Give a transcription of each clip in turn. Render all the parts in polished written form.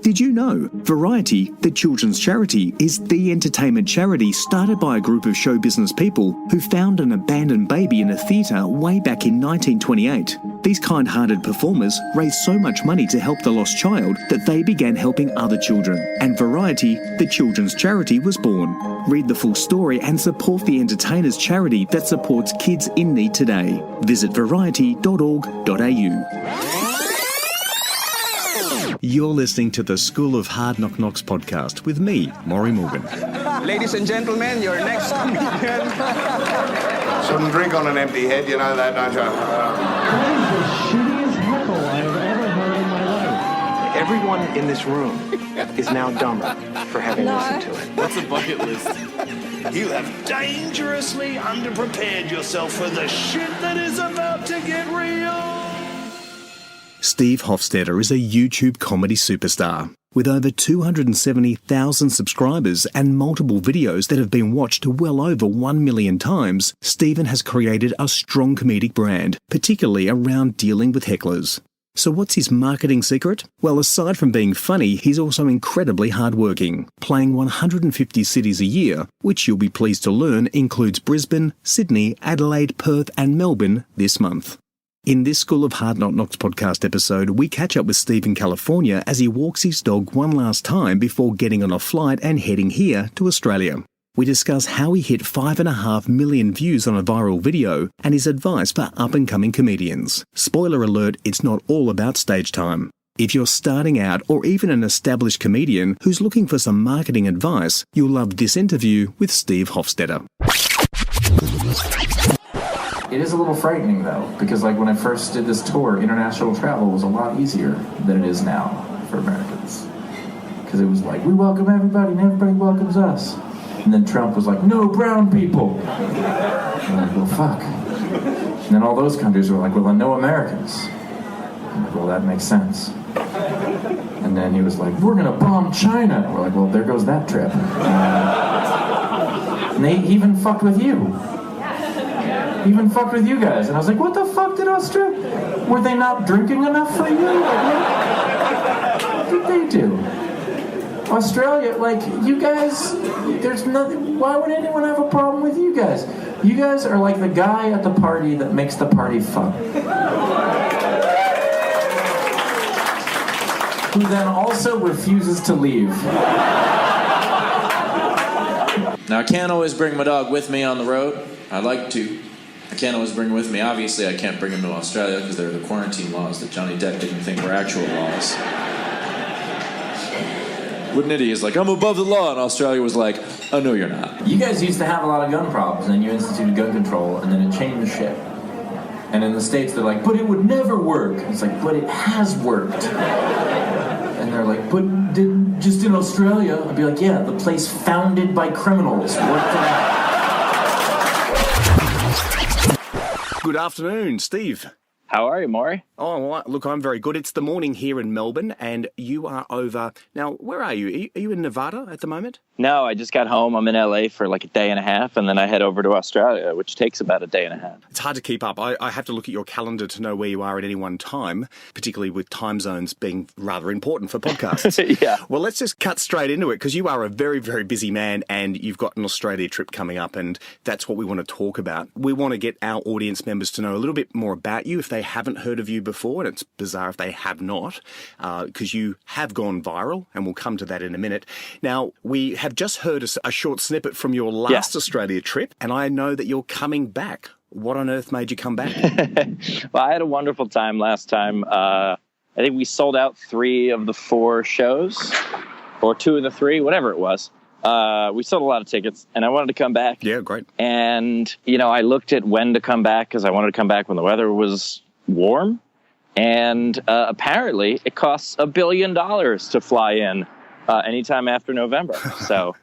Did you know Variety, the children's charity, is the entertainment charity started by a group of show business people who found an abandoned baby in a theatre way back in 1928. These kind-hearted performers raised so much money to help the lost child that they began helping other children, and Variety, the children's charity, was born. Read the full story and support the entertainers charity that supports kids in need today. Visit variety.org.au. You're listening to the School of Hard Knock Knocks podcast with me, Maury Morgan. Ladies and gentlemen, your next comedian. Shouldn't drink on an empty head, you know that, don't you? That is the shittiest heckle I've ever heard in my life. Everyone in this room is now dumber for having listened to it. What's a bucket list? You have dangerously underprepared yourself for the shit that is about to get real. Steve Hofstetter is a YouTube comedy superstar. With over 270,000 subscribers and multiple videos that have been watched well over 1 million times, Stephen has created a strong comedic brand, particularly around dealing with hecklers. So what's his marketing secret? Well, aside from being funny, he's also incredibly hardworking, playing 150 cities a year, which you'll be pleased to learn includes Brisbane, Sydney, Adelaide, Perth and Melbourne this month. In this School of Hard Knock Knocks podcast episode, we catch up with Steve in California as he walks his dog one last time before getting on a flight and heading here to Australia. We discuss how he hit 5.5 million views on a viral video and his advice for up-and-coming comedians. Spoiler alert, it's not all about stage time. If you're starting out or even an established comedian who's looking for some marketing advice, you'll love this interview with Steve Hofstetter. It is a little frightening, though, because like when I first did this tour, international travel was a lot easier than it is now for Americans. Because it was like, we welcome everybody and everybody welcomes us. And then Trump was like, no brown people. And I'm like, well, fuck. And then all those countries were like, well, no Americans. I'm like, well, that makes sense. And then he was like, we're going to bomb China. And we're like, well, there goes that trip. And they even fucked with you. Even fucked with you guys. And I was like, what the fuck did Australia... Were they not drinking enough for you? Like, what did they do? Australia, like, you guys... There's nothing... Why would anyone have a problem with you guys? You guys are like the guy at the party that makes the party fun. Who then also refuses to leave. Now, I can't always bring my dog with me on the road. I'd like to. I can't always bring him with me. Obviously, I can't bring him to Australia because they're the quarantine laws that Johnny Depp didn't think were actual laws. Wouldn't it? He's like, I'm above the law, and Australia was like, oh, no, you're not. You guys used to have a lot of gun problems, and then you instituted gun control, and then it changed shit. And in the States, they're like, but it would never work. It's like, but it has worked. And they're like, but just in Australia? I'd be like, yeah, the place founded by criminals worked it out. Good afternoon, Steve. How are you, Maury? Oh, well, look, I'm very good. It's the morning here in Melbourne, and you are over... Now, where are you? Are you in Nevada at the moment? No, I just got home. I'm in LA for like a day and a half, and then I head over to Australia, which takes about a day and a half. It's hard to keep up. I have to look at your calendar to know where you are at any one time, particularly with time zones being rather important for podcasts. Yeah. Well, let's just cut straight into it, because you are a very, very busy man, and you've got an Australia trip coming up, and that's what we want to talk about. We want to get our audience members to know a little bit more about you if they haven't heard of you before, and it's bizarre if they have not, because you have gone viral, and we'll come to that in a minute. Now, we have just heard a short snippet from your last Australia trip, and I know that you're coming back. What on earth made you come back? Well, I had a wonderful time last time. I think we sold out 3 of the 4 shows, or 2 of the 3, whatever it was. We sold a lot of tickets, and I wanted to come back. Yeah, great. And, I looked at when to come back, because I wanted to come back when the weather was warm. And apparently it costs $1 billion to fly in anytime after November. So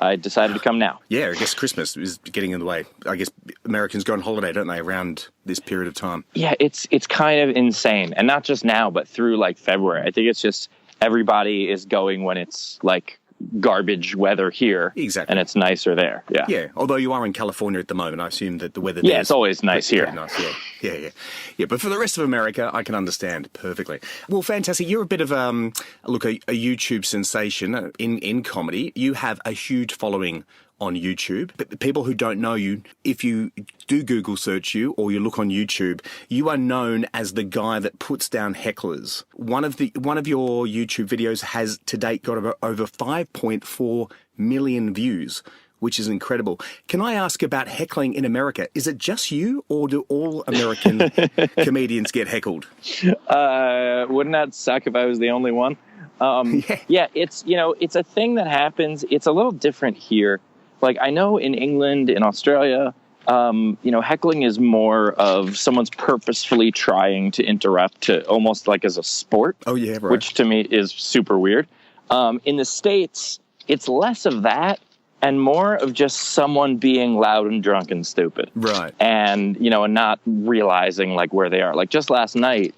I decided to come now. Yeah, I guess Christmas is getting in the way. I guess Americans go on holiday, don't they, around this period of time? Yeah, it's kind of insane. And not just now, but through like February. I think it's just everybody is going when it's like garbage weather here. Exactly. And it's nicer there. Yeah. Yeah, although you are in California at the moment, I assume that the weather Yeah, there it's always nice here. pretty nice, yeah. But for the rest of America, I can understand perfectly. Well, fantastic. You're a bit of a YouTube sensation in comedy. You have a huge following on YouTube. But people who don't know you, if you do Google search you or you look on YouTube, you are known as the guy that puts down hecklers. One of your YouTube videos has to date got over 5.4 million views, which is incredible. Can I ask about heckling in America? Is it just you, or do all American comedians get heckled? Wouldn't that suck if I was the only one? Yeah, it's a thing that happens. It's a little different here. Like, I know in England, in Australia, heckling is more of someone's purposefully trying to interrupt, to almost like as a sport. Oh, yeah, right. Which to me is super weird. In the States, it's less of that and more of just someone being loud and drunk and stupid. Right. And, and not realizing like where they are. Like just last night,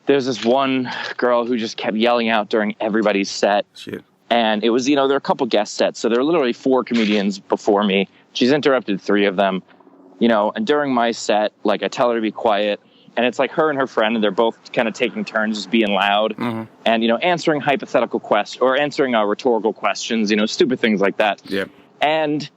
there's this one girl who just kept yelling out during everybody's set. Shit. And it was, there are a couple guest sets. So there are literally 4 comedians before me. She's interrupted 3 of them, and during my set, like I tell her to be quiet. And it's like her and her friend, and they're both kind of taking turns just being loud and, answering hypothetical questions or answering rhetorical questions, stupid things like that. Yeah. And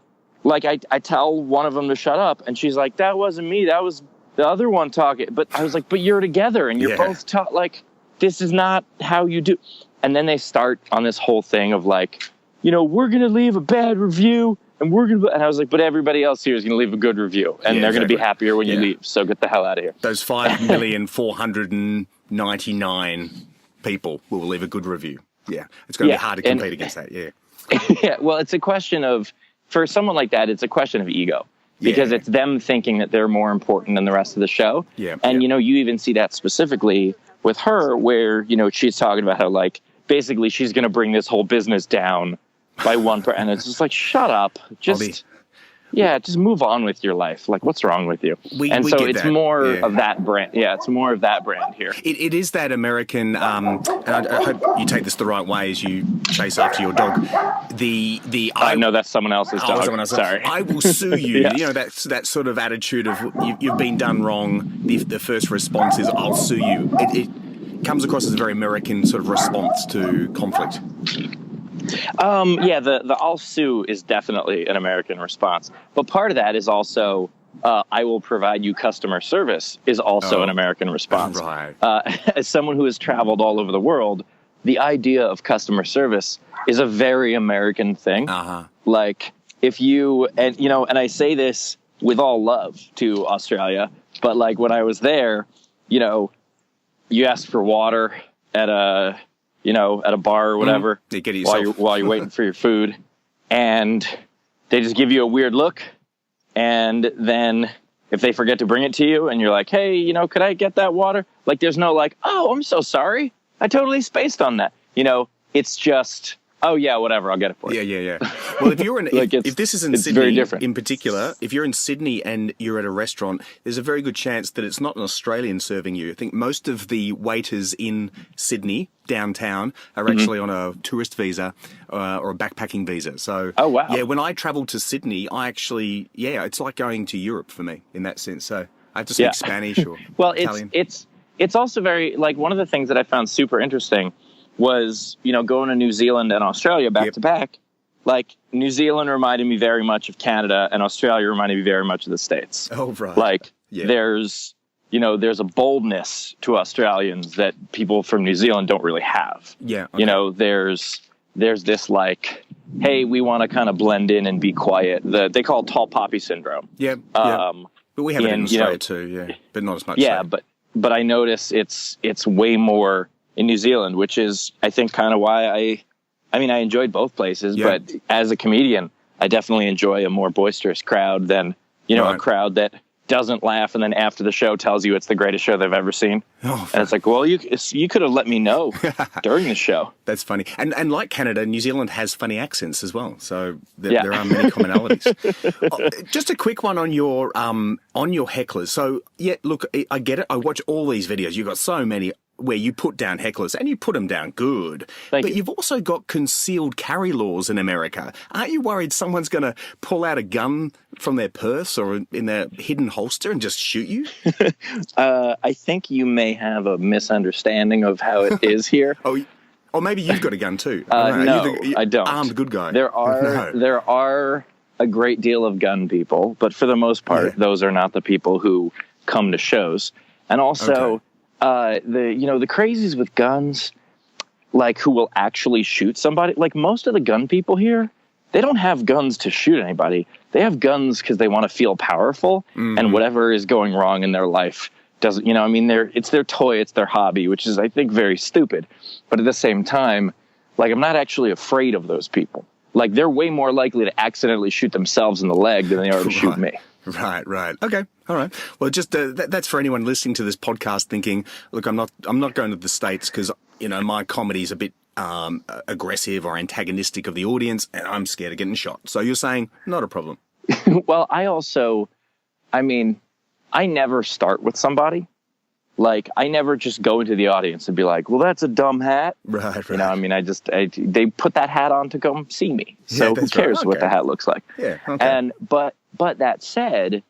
like I tell one of them to shut up, and she's like, that wasn't me. That was the other one talking. But I was like, but you're together and you're both like, this is not how you do. And then they start on this whole thing of like, we're going to leave a bad review and and I was like, but everybody else here is going to leave a good review and they're going to be happier when you leave. So get the hell out of here. Those 5,499 people will leave a good review. Yeah. It's going to be hard to compete against that. Yeah. Yeah. Well, it's a question of, for someone like that, it's a question of ego. Because it's them thinking that they're more important than the rest of the show. Yeah. And, you even see that specifically with her where, she's talking about how, like, basically she's going to bring this whole business down by one person. And it's just like, shut up. Just move on with your life. Like, what's wrong with you? So it's more of that brand. Yeah, it's more of that brand here. It is that American, and I hope you take this the right way as you chase after your dog. No, that's someone else's dog. Someone else's. Sorry. I will sue you. That sort of attitude of you've been done wrong. The first response is, I'll sue you. It comes across as a very American sort of response to conflict. The I'll sue is definitely an American response. But part of that is also I will provide you customer service is also an American response. Right. As someone who has traveled all over the world, the idea of customer service is a very American thing. Like if you, and I say this with all love to Australia, but like when I was there, you ask for water at a bar or whatever, while you're waiting for your food, and they just give you a weird look. And then if they forget to bring it to you and you're like, hey, could I get that water? Like, there's no like, oh, I'm so sorry. I totally spaced on that. It's just, oh yeah, whatever, I'll get it for you. Yeah. Well, if you're in, if this is in Sydney, very different. In particular, if you're in Sydney and you're at a restaurant, there's a very good chance that it's not an Australian serving you. I think most of the waiters in Sydney downtown are actually on a tourist visa or a backpacking visa. So, oh wow, yeah. When I travel to Sydney, I actually, it's like going to Europe for me in that sense. So I have to speak Spanish or Italian. It's also very, like, one of the things that I found super interesting was, going to New Zealand and Australia back to back. Like, New Zealand reminded me very much of Canada and Australia reminded me very much of the States. Oh, right. Like, there's a boldness to Australians that people from New Zealand don't really have. Yeah. Okay. There's this like, hey, we want to kind of blend in and be quiet. They call it tall poppy syndrome. Yeah. But we have it in Australia too, but not as much. Yeah, so. but I notice it's way more in New Zealand, which is, I think, kind of why I enjoyed both places, but as a comedian, I definitely enjoy a more boisterous crowd than, a crowd that doesn't laugh and then after the show tells you it's the greatest show they've ever seen. Oh, and it's like, well, you could have let me know during the show. That's funny. And like Canada, New Zealand has funny accents as well. So there are many commonalities. Just a quick one on your hecklers. So, look, I get it. I watch all these videos. You've got so many where you put down hecklers, and you put them down good. Thank but you. You've also got concealed carry laws in America. Aren't you worried someone's going to pull out a gun from their purse or in their hidden holster and just shoot you? I think you may have a misunderstanding of how it is here. Or maybe you've got a gun too. No, I don't. Armed good guy. There are a great deal of gun people, but for the most part, those are not the people who come to shows. And also, the crazies with guns, like who will actually shoot somebody. Like most of the gun people here, they don't have guns to shoot anybody. They have guns because they want to feel powerful, and whatever is going wrong in their life doesn't. It's their toy, it's their hobby, which is, I think, very stupid. But at the same time, like, I'm not actually afraid of those people. Like, they're way more likely to accidentally shoot themselves in the leg than they are to shoot me. Right. Okay. All right. Well, just that's for anyone listening to this podcast thinking, look, I'm not going to the States because, my comedy's a bit aggressive or antagonistic of the audience, and I'm scared of getting shot. So you're saying not a problem. Well, I never start with somebody. Like, I never just go into the audience and be like, well, that's a dumb hat. Right. They put that hat on to come see me. So who cares what the hat looks like? Yeah. Okay. But that said,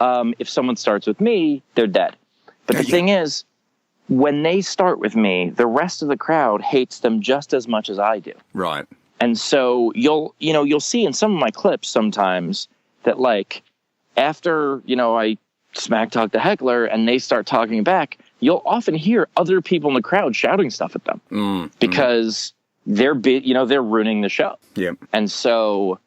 if someone starts with me, they're dead. But the thing is, when they start with me, the rest of the crowd hates them just as much as I do. Right. And so you'll see in some of my clips sometimes that, like, after, I smack talk the heckler and they start talking back, you'll often hear other people in the crowd shouting stuff at them because they're ruining the show. Yeah. And so,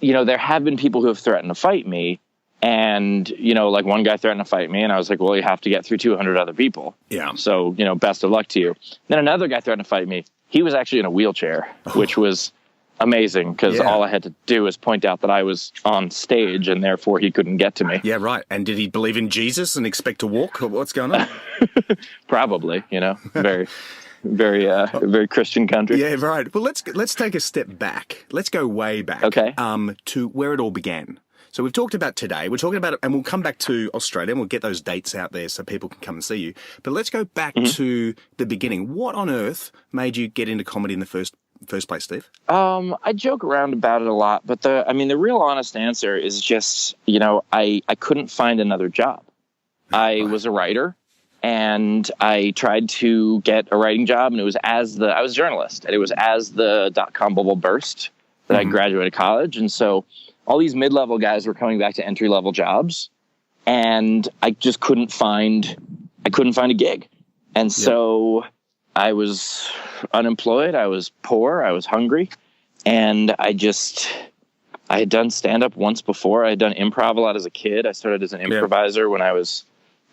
there have been people who have threatened to fight me, and, like one guy threatened to fight me, and I was like, well, you have to get through 200 other people. Yeah. So, best of luck to you. Then another guy threatened to fight me. He was actually in a wheelchair, which was amazing because all I had to do was point out that I was on stage and therefore he couldn't get to me. Yeah, right. And did he believe in Jesus and expect to walk? What's going on? Probably, very, very, very Christian country. Yeah, right. Well, let's take a step back. Let's go way back. Okay. To where it all began. So we've talked about today. We're talking about it, and we'll come back to Australia, and we'll get those dates out there so people can come and see you. But let's go back to the beginning. What on earth made you get into comedy in the first place, Steve? I joke around about it a lot, but the real honest answer is just, I couldn't find another job. I was a writer, and I tried to get a writing job, and I was a journalist, and it was as the .com bubble burst that I graduated college. And so all these mid-level guys were coming back to entry-level jobs, and I just couldn't find a gig. And so I was unemployed, I was poor, I was hungry, and I had done stand-up once before. I had done improv a lot as a kid. I started as an improviser when I was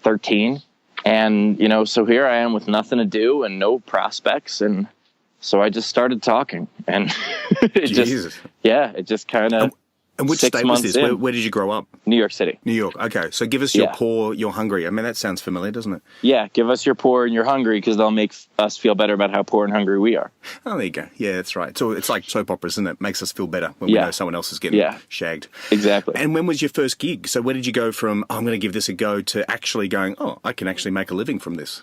13. And, so here I am with nothing to do and no prospects, and so I just started talking. And it just kind of... And which state was this? Where did you grow up? New York City. New York. Okay. So give us your poor, you're hungry. I mean, that sounds familiar, doesn't it? Yeah. Give us your poor and you're hungry because they'll make us feel better about how poor and hungry we are. Oh, there you go. Yeah, that's right. So it's like soap operas, isn't it? Makes us feel better when we know someone else is getting shagged. Exactly. And when was your first gig? So where did you go from, I'm going to give this a go, to actually going, I can actually make a living from this?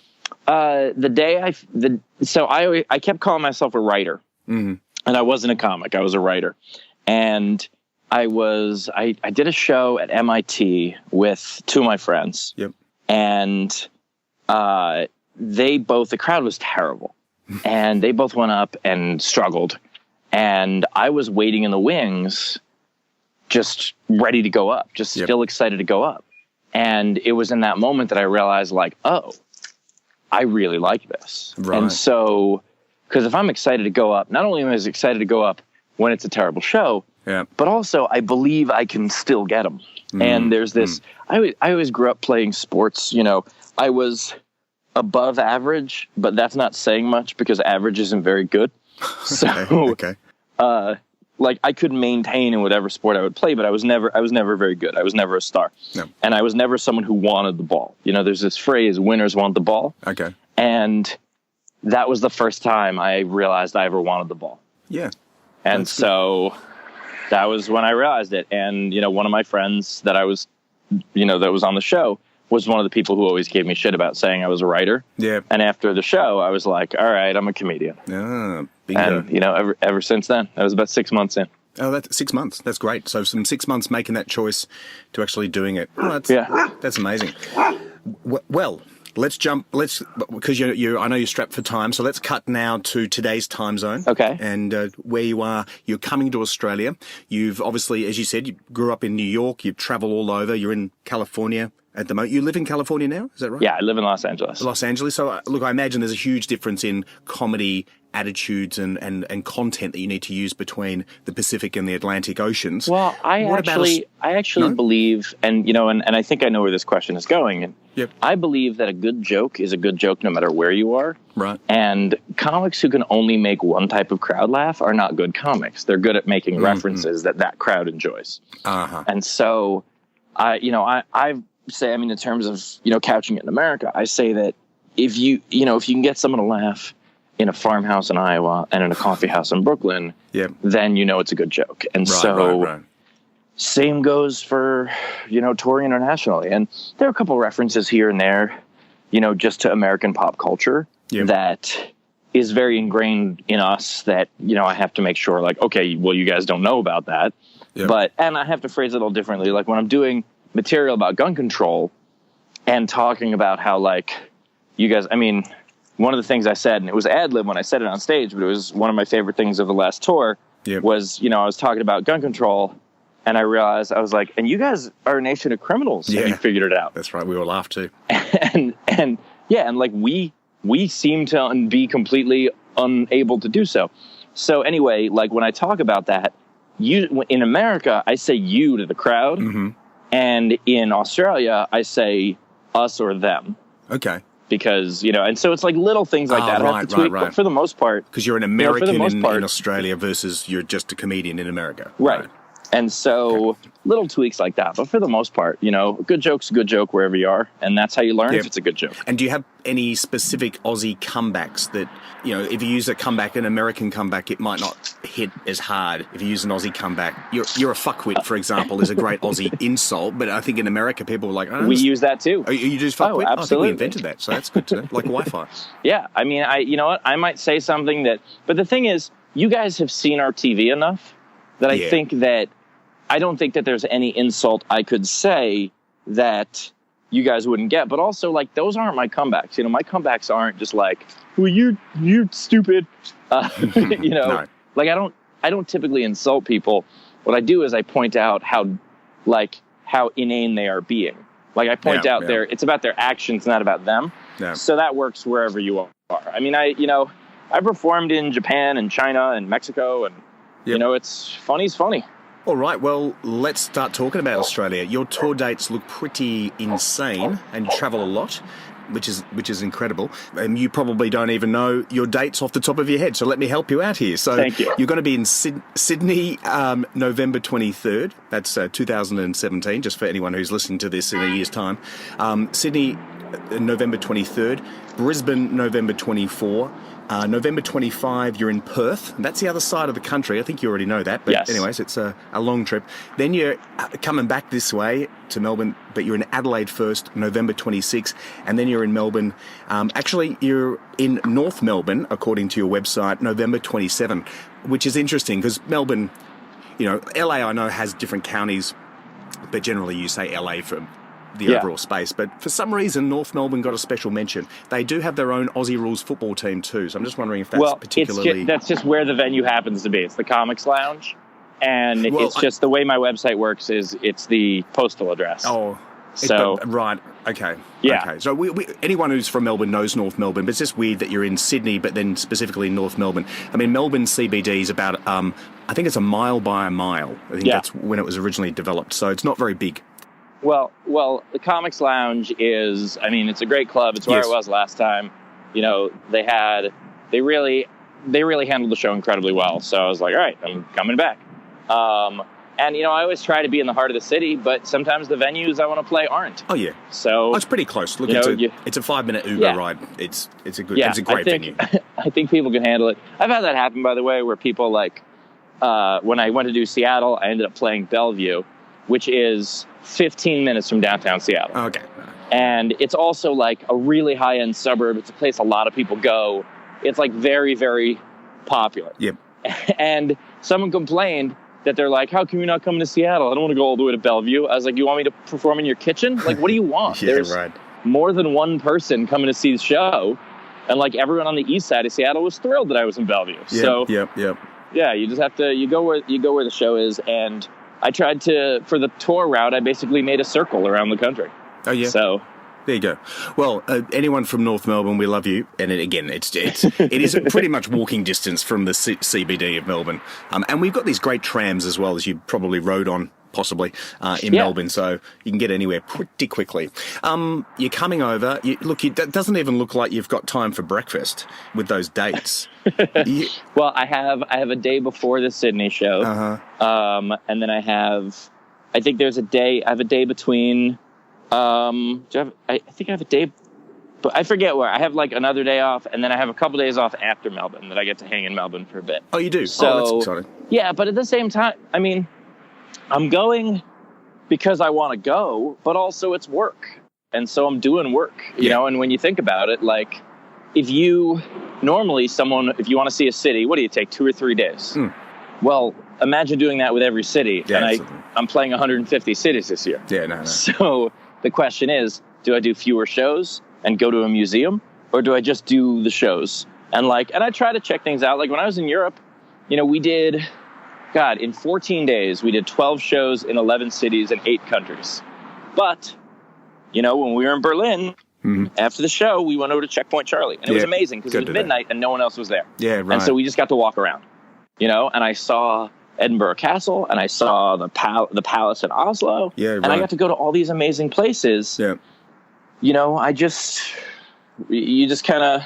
I kept calling myself a writer. Mm-hmm. And I wasn't a comic. I was a writer. And I did a show at MIT with two of my friends. Yep. And the crowd was terrible. And they both went up and struggled. And I was waiting in the wings, just ready to go up, still excited to go up. And it was in that moment that I realized, like, I really like this. Right. And so, because if I'm excited to go up, not only am I excited to go up when it's a terrible show, but also I believe I can still get them. And there's this, I always grew up playing sports. I was above average, but that's not saying much because average isn't very good. So, like I could maintain in whatever sport I would play, but I was never very good. I was never a star. No. And I was never someone who wanted the ball. There's this phrase, winners want the ball. Okay. And that was the first time I realized I ever wanted the ball. Yeah. And so that was when I realized it. And, one of my friends that I was, that was on the show was one of the people who always gave me shit about saying I was a writer. Yeah. And after the show, I was like, all right, I'm a comedian. Bingo. And, ever since then, that was about 6 months in. Oh, that's 6 months. That's great. So some 6 months making that choice to actually doing it. Oh, that's amazing. Well, because I know you're strapped for time, so let's cut now to today's time zone. Okay. And where you are, you're coming to Australia. You've obviously, as you said, you grew up in New York. You've traveled all over. You're in California at the moment. You live in California now? Is that right? Yeah, I live in Los Angeles. Los Angeles. So, look, I imagine there's a huge difference in comedy attitudes and content that you need to use between the Pacific and the Atlantic Oceans. Well, I actually believe, and I think I know where this question is going. And yep. I believe that a good joke is a good joke no matter where you are. Right. And comics who can only make one type of crowd laugh are not good comics. They're good at making references that crowd enjoys. Uh-huh. And so, I say, in terms of, couching it in America, I say that if you can get someone to laugh in a farmhouse in Iowa and in a coffee house in Brooklyn, then it's a good joke. And right. Same goes for, touring internationally. And there are a couple references here and there, just to American pop culture that is very ingrained in us that, I have to make sure, like, okay, well, you guys don't know about that. Yep. And I have to phrase it a little differently. Like when I'm doing material about gun control and talking about how, like, you guys, one of the things I said, and it was ad-lib when I said it on stage, but it was one of my favorite things of the last tour, was, I was talking about gun control, and I realized, I was like, and you guys are a nation of criminals, and you figured it out. That's right, we all laughed too. and like, we seem to be completely unable to do so. So anyway, like, when I talk about that, in America, I say you to the crowd, and in Australia, I say us or them. Okay. Because, and so it's like little things like that. I have to tweak, but for the most part. Because you're an American in Australia versus you're just a comedian in America. Right. And so little tweaks like that. But for the most part, a good joke's a good joke wherever you are. And that's how you learn if it's a good joke. And do you have any specific Aussie comebacks that, if you use a comeback, an American comeback, it might not hit as hard if you use an Aussie comeback? You're a fuckwit, for example, is a great Aussie insult. But I think in America, people are like, we use that too. Oh, you use fuckwit? Oh, absolutely. I think we invented that. So that's good to know. Like Wi-Fi. Yeah. You know what? I might say something but the thing is, you guys have seen our TV enough that I don't think that there's any insult I could say that you guys wouldn't get. But also, like, those aren't my comebacks. My comebacks aren't just like, well, you're stupid. No. Like, I don't typically insult people. What I do is I point out how inane they are being. Like, I point out it's about their actions, not about them. Yeah. So that works wherever you are. I performed in Japan and China and Mexico, and it's funny's funny. All right, well, let's start talking about Australia. Your tour dates look pretty insane, and you travel a lot, which is incredible. And you probably don't even know your dates off the top of your head, so let me help you out here. So thank you. You're going to be in Sydney, November 23rd. That's 2017, just for anyone who's listening to this in a year's time. Sydney, November 23rd. Brisbane, November 24. November 25, you're in Perth. That's the other side of the country. I think you already know that. But anyways, it's a long trip. Then you're coming back this way to Melbourne, but you're in Adelaide first, November 26. And then you're in Melbourne. Actually, you're in North Melbourne, according to your website, November 27, which is interesting because Melbourne, LA I know has different counties, but generally you say LA for the overall space, but for some reason North Melbourne got a special mention. They do have their own Aussie Rules football team too, so I'm just wondering if that's particularly... that's just where the venue happens to be. It's the Comics Lounge, and it's just the way my website works is it's the postal address. Right, okay. Yeah. Okay. So we anyone who's from Melbourne knows North Melbourne, but it's just weird that you're in Sydney, but then specifically in North Melbourne. Melbourne CBD is about, I think it's a mile by a mile. I think that's when it was originally developed, so it's not very big. Well, the Comics Lounge is, it's a great club. It's where I was last time. They really handled the show incredibly well. So I was like, all right, I'm coming back. And I always try to be in the heart of the city, but sometimes the venues I want to play aren't. Oh yeah. So it's pretty close. Look, it's a 5-minute Uber ride. It's a great venue. I think people can handle it. I've had that happen, by the way, where people when I went to do Seattle, I ended up playing Bellevue, which is 15 minutes from downtown Seattle. Okay. And it's also like a really high-end suburb. It's a place a lot of people go. It's like very, very popular. Yep. And someone complained that they're like, how come you're not coming to Seattle? I don't want to go all the way to Bellevue. I was like, you want me to perform in your kitchen? Like, what do you want? Yeah, There's right. more than one person coming to see the show. And like everyone on the east side of Seattle was thrilled that I was in Bellevue. Yep, So yeah, you just have to, you go where the show is. And I tried to, for the tour route, I basically made a circle around the country. Oh, yeah. So there you go. Well, anyone from North Melbourne, we love you. And it is pretty much walking distance from the CBD of Melbourne. And we've got these great trams as well, as you probably rode on, possibly, in Melbourne. So you can get anywhere pretty quickly. You're coming over. It doesn't even look like you've got time for breakfast with those dates. Well, I have a day before the Sydney show. And then I think there's a day between, I think I have a day, but I forget where. I have like another day off, and then I have a couple days off after Melbourne that I get to hang in Melbourne for a bit. Oh, you do? So, that's exciting. Yeah, but at the same time, I mean, I'm going because I want to go, but also it's work. And so I'm doing work, you know, and when you think about it, like if you want to see a city, what do you take, 2 or 3 days? Well, imagine doing that with every city. Yeah, and I'm playing 150 cities this year. Yeah, no. So the question is, do I do fewer shows and go to a museum, or do I just do the shows? And I try to check things out. Like when I was in Europe, you know, we did, in 14 days, we did 12 shows in 11 cities in 8 countries. But, you know, when we were in Berlin, after the show, we went over to Checkpoint Charlie. And it was amazing because it was midnight and no one else was there. Yeah, right. And so we just got to walk around, you know, and I saw Edinburgh Castle, and I saw the palace in Oslo. Yeah, right. And I got to go to all these amazing places. Yeah. You know, you just kind of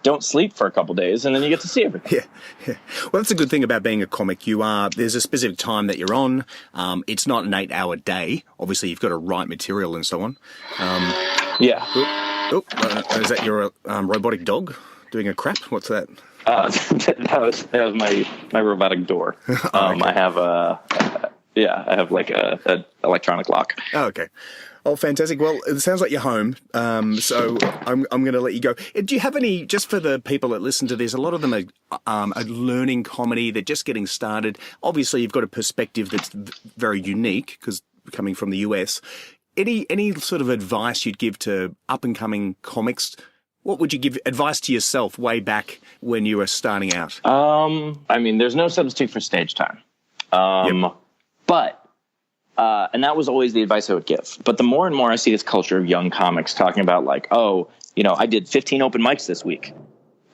don't sleep for a couple days, and then you get to see everything. Yeah. Well, that's a good thing about being a comic. There's a specific time that you're on. It's not an 8-hour day. Obviously, you've got to write material and so on. Is that your robotic dog doing a crap? What's that? That was my robotic door. Okay. I have like a electronic lock. Oh, okay. Oh, fantastic. Well, it sounds like you're home, so I'm going to let you go. Do you have any, just for the people that listen to this, a lot of them are learning comedy, they're just getting started. Obviously, you've got a perspective that's very unique, because coming from the US. Any sort of advice you'd give to up-and-coming comics? What would you give advice to yourself way back when you were starting out? I mean, there's no substitute for stage time. But and that was always the advice I would give. But the more and more I see this culture of young comics talking about like, oh, you know, I did 15 open mics this week.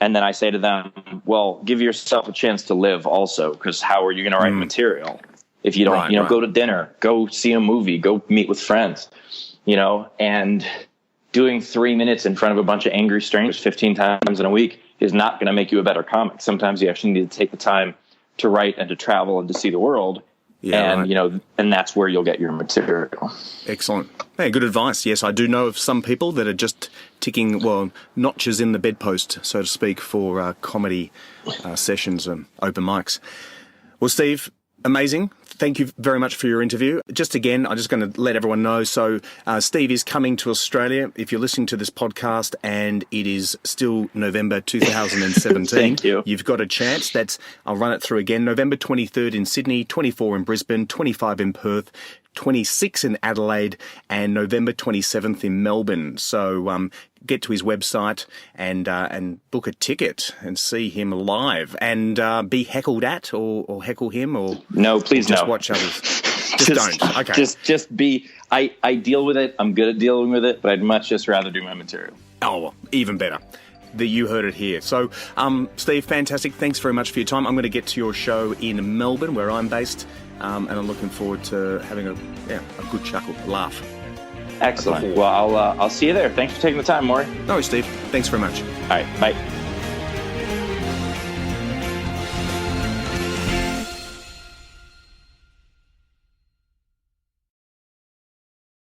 And then I say to them, well, give yourself a chance to live also, because how are you going to write material if you don't, go to dinner, go see a movie, go meet with friends, you know, and doing 3 minutes in front of a bunch of angry strangers 15 times in a week is not going to make you a better comic. Sometimes you actually need to take the time to write and to travel and to see the world. Yeah, and, you know, and that's where you'll get your material. Excellent. Hey, good advice. Yes, I do know of some people that are just ticking, notches in the bedpost, so to speak, for comedy sessions and open mics. Well, Steve, amazing. Thank you very much for your interview. Just again, I'm just going to let everyone know. So Steve is coming to Australia. If you're listening to this podcast and it is still November 2017, Thank you. You've got a chance. I'll run it through again. November 23rd in Sydney, 24 in Brisbane, 25 in Perth, 26 in Adelaide, and November 27th in Melbourne. So get to his website and book a ticket and see him live and be heckled at or heckle him or no, please just no. watch others. Just don't. Okay. Just be. I deal with it. I'm good at dealing with it, but I'd much just rather do my material. Oh, well, even better. That you heard it here. So, Steve, fantastic. Thanks very much for your time. I'm going to get to your show in Melbourne, where I'm based, and I'm looking forward to having a good chuckle, laugh. Excellent. Well, I'll see you there. Thanks for taking the time, Maury. No, Steve. Thanks very much. All right. Bye.